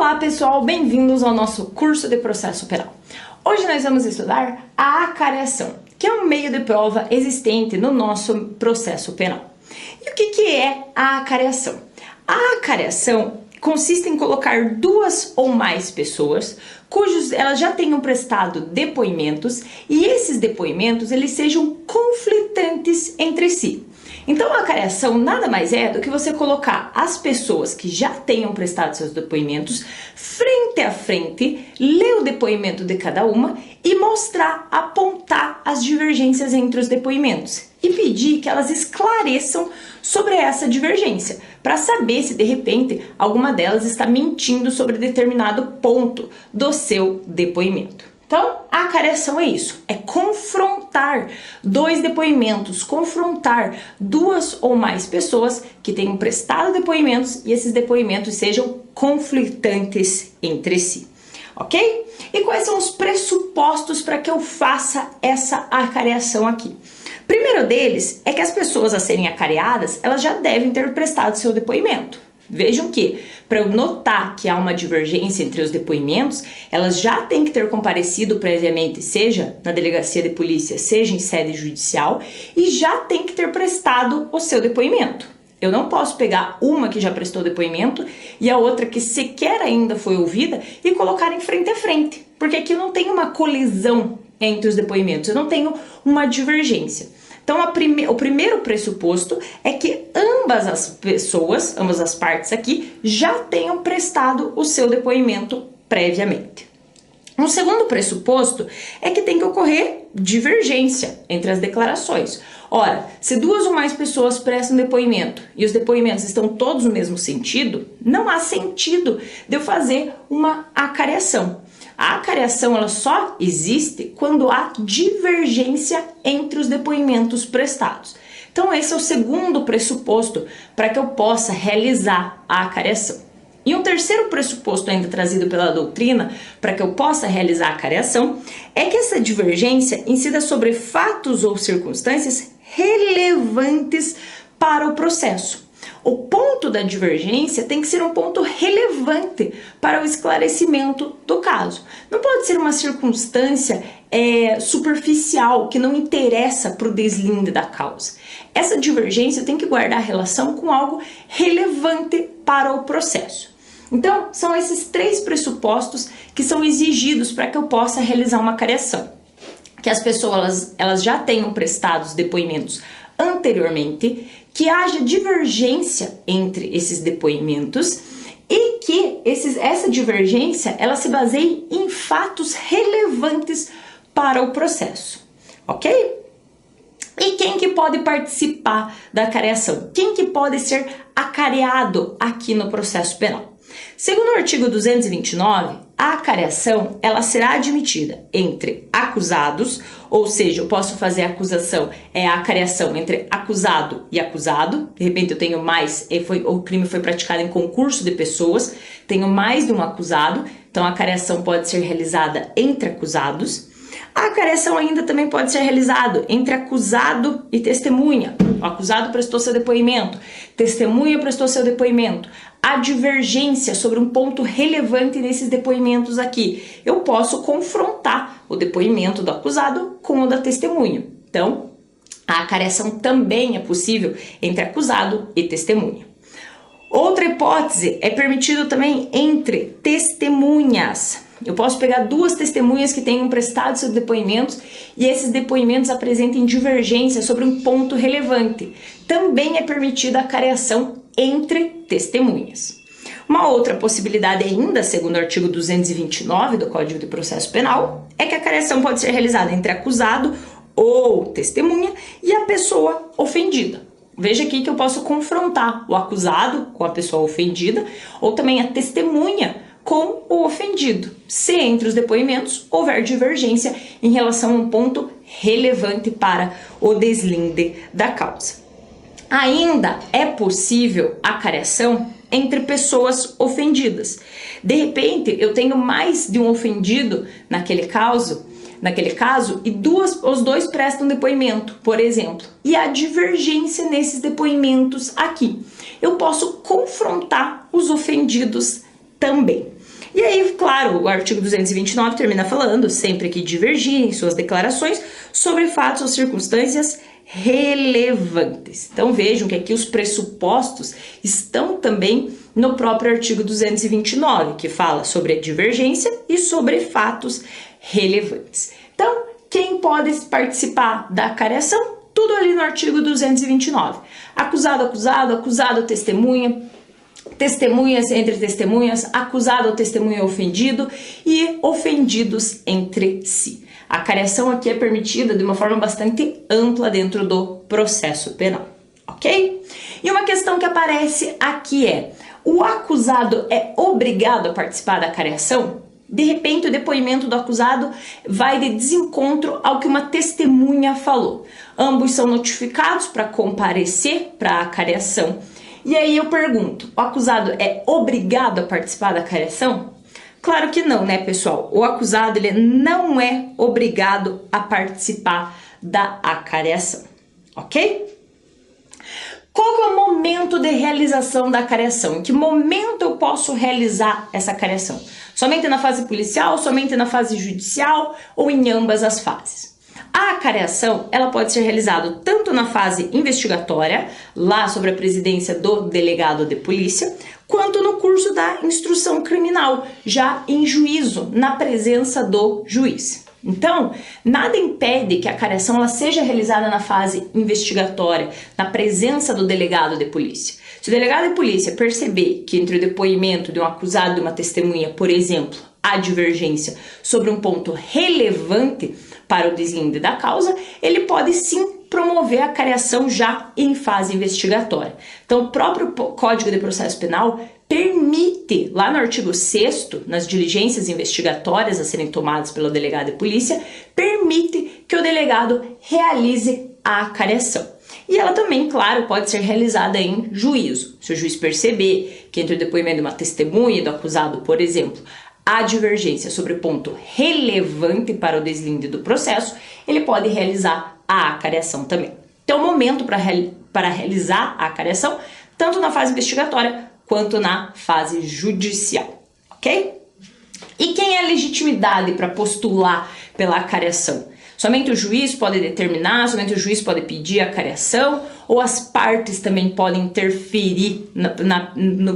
Olá pessoal, bem-vindos ao nosso curso de processo penal. Hoje nós vamos estudar a acareação, que é um meio de prova existente no nosso processo penal. E o que é a acareação? A acareação consiste em colocar duas ou mais pessoas cujos elas já tenham prestado depoimentos e esses depoimentos eles sejam conflitantes entre si. Então a acareação nada mais é do que você colocar as pessoas que já tenham prestado seus depoimentos frente a frente, ler o depoimento de cada uma e mostrar, apontar as divergências entre os depoimentos e pedir que elas esclareçam sobre essa divergência, para saber se de repente alguma delas está mentindo sobre determinado ponto do seu depoimento. Então, a acareação é isso, é confrontar dois depoimentos, confrontar duas ou mais pessoas que tenham prestado depoimentos e esses depoimentos sejam conflitantes entre si, ok? E quais são os pressupostos para que eu faça essa acareação aqui? Primeiro deles é que as pessoas a serem acareadas, elas já devem ter prestado seu depoimento. Vejam que, para eu notar que há uma divergência entre os depoimentos, elas já têm que ter comparecido previamente, seja na delegacia de polícia, seja em sede judicial, e já tem que ter prestado o seu depoimento. Eu não posso pegar uma que já prestou depoimento e a outra que sequer ainda foi ouvida e colocar em frente a frente, porque aqui não tem uma colisão entre os depoimentos, eu não tenho uma divergência. Então, o primeiro pressuposto é que ambas as pessoas, ambas as partes aqui, já tenham prestado o seu depoimento previamente. Um segundo pressuposto é que tem que ocorrer divergência entre as declarações. Ora, se duas ou mais pessoas prestam depoimento e os depoimentos estão todos no mesmo sentido, não há sentido de eu fazer uma acareação. A acareação ela só existe quando há divergência entre os depoimentos prestados. Então esse é o segundo pressuposto para que eu possa realizar a acareação. E um terceiro pressuposto ainda trazido pela doutrina para que eu possa realizar a acareação é que essa divergência incida sobre fatos ou circunstâncias relevantes para o processo. O ponto da divergência tem que ser um ponto relevante para o esclarecimento do caso. Não pode ser uma circunstância superficial que não interessa para o deslinde da causa. Essa divergência tem que guardar relação com algo relevante para o processo. Então, são esses três pressupostos que são exigidos para que eu possa realizar uma acareação. Que as pessoas elas já tenham prestado os depoimentos anteriormente, que haja divergência entre esses depoimentos e que essa divergência ela se baseie em fatos relevantes para o processo, ok? E quem que pode participar da acareação? Quem que pode ser acareado aqui no processo penal? Segundo o artigo 229, a acareação ela será admitida entre acusados, ou seja, eu posso fazer a acusação, a acareação entre acusado e acusado. De repente eu tenho mais, o crime foi praticado em concurso de pessoas, tenho mais de um acusado, então a acareação pode ser realizada entre acusados. A acareação ainda também pode ser realizada entre acusado e testemunha. O acusado prestou seu depoimento, testemunha prestou seu depoimento. Há divergência sobre um ponto relevante nesses depoimentos aqui. Eu posso confrontar o depoimento do acusado com o da testemunha. Então, a acareação também é possível entre acusado e testemunha. Outra hipótese é permitido também entre testemunhas. Eu posso pegar duas testemunhas que tenham prestado seus depoimentos e esses depoimentos apresentem divergência sobre um ponto relevante. Também é permitida a acareação entre testemunhas. Uma outra possibilidade ainda, segundo o artigo 229 do Código de Processo Penal, é que a acareação pode ser realizada entre acusado ou testemunha e a pessoa ofendida. Veja aqui que eu posso confrontar o acusado com a pessoa ofendida ou também a testemunha com o ofendido, se entre os depoimentos houver divergência em relação a um ponto relevante para o deslinde da causa. Ainda é possível a acareação entre pessoas ofendidas. De repente, eu tenho mais de um ofendido naquele caso e os dois prestam depoimento, por exemplo, e há divergência nesses depoimentos aqui. Eu posso confrontar os ofendidos também. E aí, claro, o artigo 229 termina falando, sempre que divergirem em suas declarações, sobre fatos ou circunstâncias relevantes. Então vejam que aqui os pressupostos estão também no próprio artigo 229, que fala sobre a divergência e sobre fatos relevantes. Então, quem pode participar da acariação? Tudo ali no artigo 229. Acusado, acusado, acusado, testemunha, testemunhas entre testemunhas, acusado ou testemunha ofendido e ofendidos entre si. A acariação aqui é permitida de uma forma bastante ampla dentro do processo penal, ok? E uma questão que aparece aqui é: o acusado é obrigado a participar da acariação? De repente, o depoimento do acusado vai de desencontro ao que uma testemunha falou. Ambos são notificados para comparecer para a acariação. E aí eu pergunto, o acusado é obrigado a participar da acariação? Claro que não, né, pessoal? O acusado ele não é obrigado a participar da acariação, ok? Qual que é o momento de realização da acariação? Em que momento eu posso realizar essa acariação? Somente na fase policial, somente na fase judicial ou em ambas as fases? A acariação, ela pode ser realizada tanto na fase investigatória, lá sobre a presidência do delegado de polícia, quanto no curso da instrução criminal, já em juízo, na presença do juiz. Então, nada impede que a acariação ela seja realizada na fase investigatória, na presença do delegado de polícia. Se o delegado de polícia perceber que entre o depoimento de um acusado e uma testemunha, por exemplo, há divergência sobre um ponto relevante para o deslinde da causa, ele pode sim promover a acariação já em fase investigatória. Então, o próprio Código de Processo Penal permite, lá no artigo 6º, nas diligências investigatórias a serem tomadas pelo delegado de polícia, permite que o delegado realize a acariação. E ela também, claro, pode ser realizada em juízo. Se o juiz perceber que entre o depoimento de uma testemunha e do acusado, por exemplo, há divergência sobre ponto relevante para o deslinde do processo, ele pode realizar a acariação também. Então, o momento para realizar a acariação, tanto na fase investigatória quanto na fase judicial, ok? E quem é a legitimidade para postular pela acariação? Somente o juiz pode determinar, somente o juiz pode pedir a acariação, ou as partes também podem interferir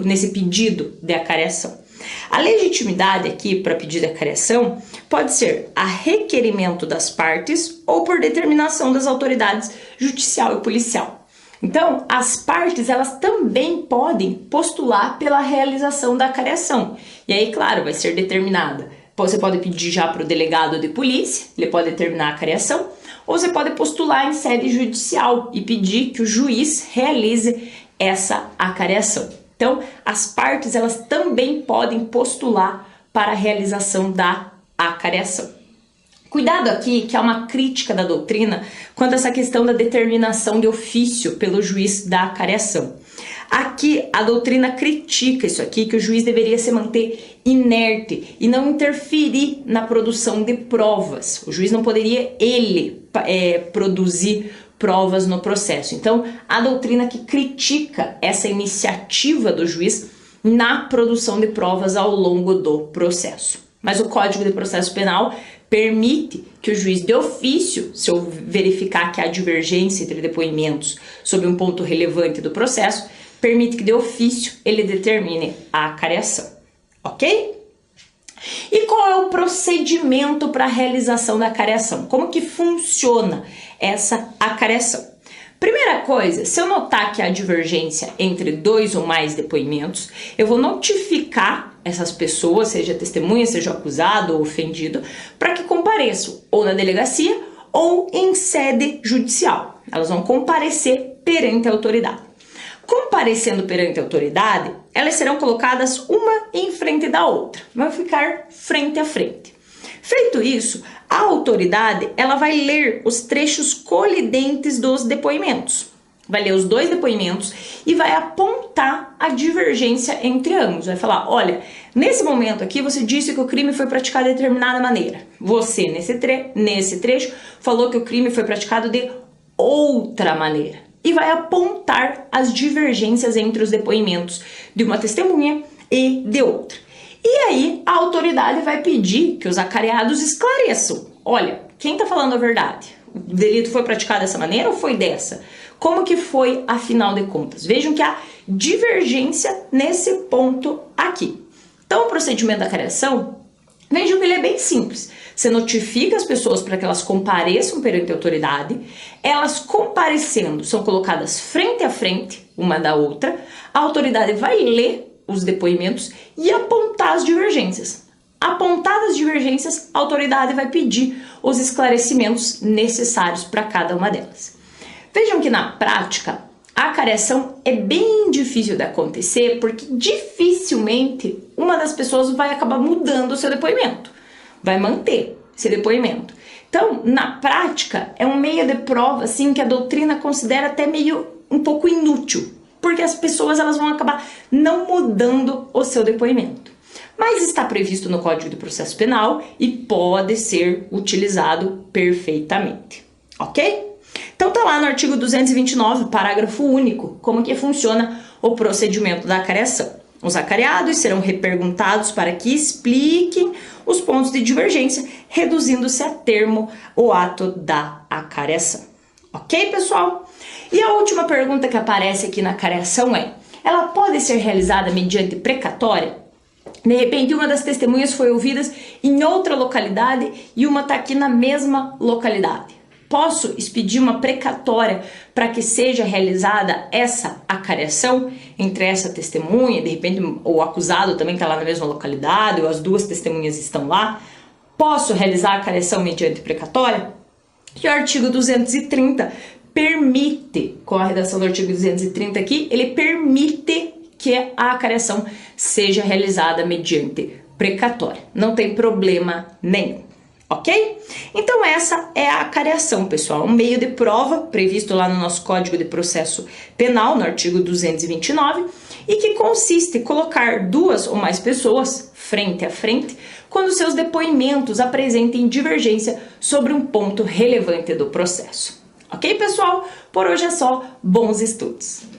nesse pedido de acariação? A legitimidade aqui para pedir de acariação pode ser a requerimento das partes ou por determinação das autoridades judicial e policial. Então, as partes elas também podem postular pela realização da acariação. E aí, claro, vai ser determinada. Você pode pedir já para o delegado de polícia, ele pode determinar a acariação, ou você pode postular em sede judicial e pedir que o juiz realize essa acariação. Então, as partes elas também podem postular para a realização da acariação. Cuidado aqui, que há uma crítica da doutrina quanto a essa questão da determinação de ofício pelo juiz da acariação. Aqui, a doutrina critica isso aqui, que o juiz deveria se manter inerte e não interferir na produção de provas. O juiz não poderia, produzir provas no processo. Então, a doutrina que critica essa iniciativa do juiz na produção de provas ao longo do processo. Mas o Código de Processo Penal permite que o juiz de ofício, se eu verificar que há divergência entre depoimentos sobre um ponto relevante do processo, permite que de ofício ele determine a acariação, ok? E qual é o procedimento para a realização da acariação? Como que funciona essa acariação? Primeira coisa, se eu notar que há divergência entre 2 ou mais depoimentos, eu vou notificar essas pessoas, seja testemunha, seja acusado ou ofendido, para que compareçam ou na delegacia ou em sede judicial. Elas vão comparecer perante a autoridade. Comparecendo perante a autoridade, elas serão colocadas uma em frente da outra, vão ficar frente a frente. Feito isso, a autoridade ela vai ler os trechos colidentes dos depoimentos. Vai ler os 2 depoimentos e vai apontar a divergência entre ambos. Vai falar, olha, nesse momento aqui você disse que o crime foi praticado de determinada maneira. Você, nesse trecho, falou que o crime foi praticado de outra maneira. E vai apontar as divergências entre os depoimentos de uma testemunha e de outra. E aí a autoridade vai pedir que os acareados esclareçam. Olha, quem está falando a verdade? O delito foi praticado dessa maneira ou foi dessa? Como que foi, afinal de contas? Vejam que há divergência nesse ponto aqui. Então, o procedimento da acareação, vejam que ele é bem simples. Você notifica as pessoas para que elas compareçam perante a autoridade. Elas comparecendo são colocadas frente a frente, uma da outra. A autoridade vai ler os depoimentos e apontar as divergências. Apontadas as divergências, a autoridade vai pedir os esclarecimentos necessários para cada uma delas. Vejam que na prática, a acareação é bem difícil de acontecer porque dificilmente uma das pessoas vai acabar mudando o seu depoimento, vai manter esse depoimento. Então, na prática, é um meio de prova assim, que a doutrina considera até meio um pouco inútil, porque as pessoas elas vão acabar não mudando o seu depoimento. Mas está previsto no Código de Processo Penal e pode ser utilizado perfeitamente, ok? Então tá lá no artigo 229, parágrafo único, como que funciona o procedimento da acareação. Os acareados serão reperguntados para que expliquem os pontos de divergência, reduzindo-se a termo o ato da acareação. Ok, pessoal? E a última pergunta que aparece aqui na acareação é: ela pode ser realizada mediante precatória? De repente, uma das testemunhas foi ouvida em outra localidade e uma está aqui na mesma localidade. Posso expedir uma precatória para que seja realizada essa acareação entre essa testemunha, de repente o acusado também está lá na mesma localidade, ou as duas testemunhas estão lá. Posso realizar a acareação mediante precatória? E o artigo 230 permite, com a redação do artigo 230 aqui, ele permite que a acareação seja realizada mediante precatória. Não tem problema nenhum. Ok? Então essa é a acareação, pessoal, um meio de prova previsto lá no nosso Código de Processo Penal, no artigo 229, e que consiste em colocar duas ou mais pessoas frente a frente quando seus depoimentos apresentem divergência sobre um ponto relevante do processo. Ok, pessoal? Por hoje é só. Bons estudos!